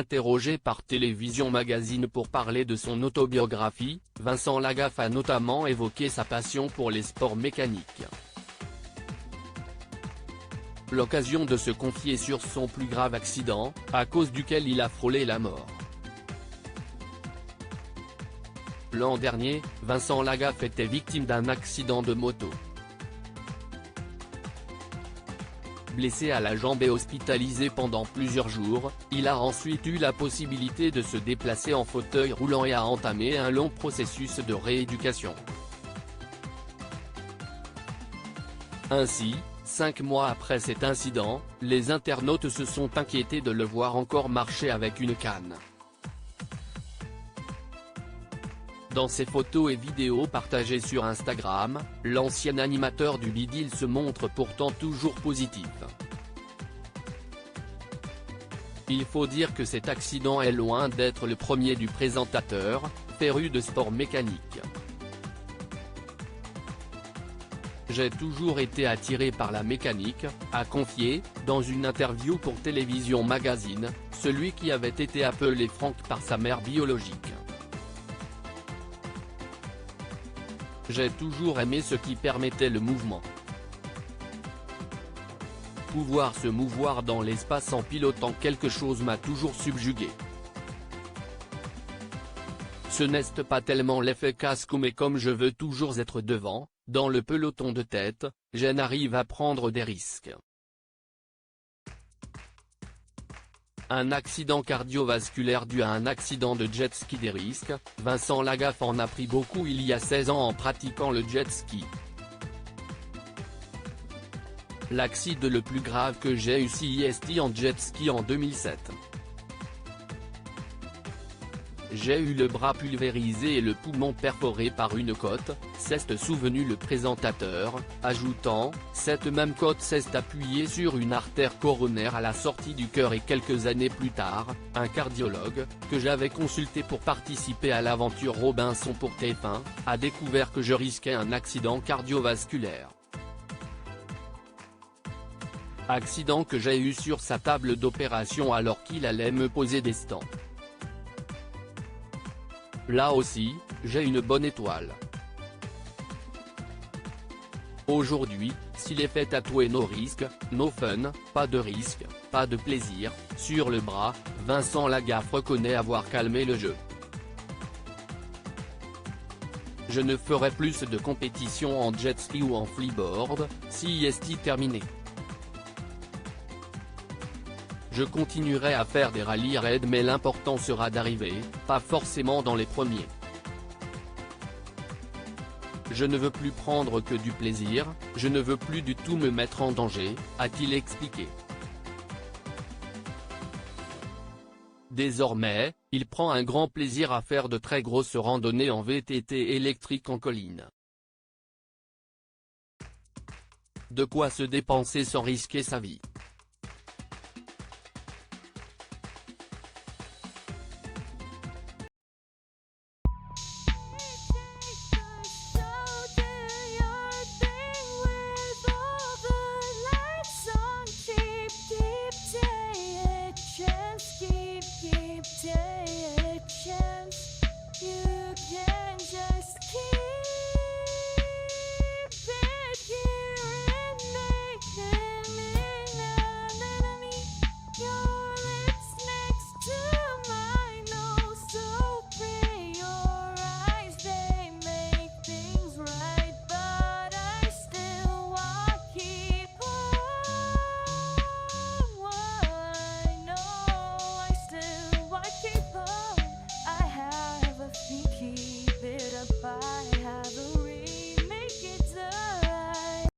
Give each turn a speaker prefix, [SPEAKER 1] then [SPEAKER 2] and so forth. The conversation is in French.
[SPEAKER 1] Interrogé par Télévision Magazine pour parler de son autobiographie, Vincent Lagaffe a notamment évoqué sa passion pour les sports mécaniques. L'occasion de se confier sur son plus grave accident, à cause duquel il a frôlé la mort. L'an dernier, Vincent Lagaffe était victime d'un accident de moto. Blessé à la jambe et hospitalisé pendant plusieurs jours, il a ensuite eu la possibilité de se déplacer en fauteuil roulant et a entamé un long processus de rééducation. Ainsi, 5 mois après cet incident, les internautes se sont inquiétés de le voir encore marcher avec une canne. Dans ses photos et vidéos partagées sur Instagram, l'ancien animateur du Bidil se montre pourtant toujours positif. Il faut dire que cet accident est loin d'être le premier du présentateur, féru de sport mécanique. J'ai toujours été attiré par la mécanique, a confié, dans une interview pour Télévision Magazine, celui qui avait été appelé Franck par sa mère biologique. J'ai toujours aimé ce qui permettait le mouvement. Pouvoir se mouvoir dans l'espace en pilotant quelque chose m'a toujours subjugué. Ce n'est pas tellement l'effet casque mais comme je veux toujours être devant, dans le peloton de tête, j'arrive à prendre des risques. Un accident cardiovasculaire dû à un accident de jet ski des risques, Vincent Lagaffe en a pris beaucoup il y a 16 ans en pratiquant le jet ski. L'accident le plus grave que j'ai eu c'est en jet ski en 2007. J'ai eu le bras pulvérisé et le poumon perforé par une côte, s'est souvenu le présentateur, ajoutant, cette même côte s'est appuyée sur une artère coronaire à la sortie du cœur et quelques années plus tard, un cardiologue, que j'avais consulté pour participer à l'aventure Robinson pour TF1, a découvert que je risquais un accident cardiovasculaire. Accident que j'ai eu sur sa table d'opération alors qu'il allait me poser des stents. Là aussi, j'ai une bonne étoile. Aujourd'hui, s'il est fait tatouer no risque, no fun, pas de risque, pas de plaisir, sur le bras, Vincent Lagaffe reconnaît avoir calmé le jeu. Je ne ferai plus de compétition en jet ski ou en freeboard, si est terminé. Je continuerai à faire des rallyes raids mais l'important sera d'arriver, pas forcément dans les premiers. Je ne veux plus prendre que du plaisir, je ne veux plus du tout me mettre en danger, a-t-il expliqué. Désormais, il prend un grand plaisir à faire de très grosses randonnées en VTT électrique en colline. De quoi se dépenser sans risquer sa vie.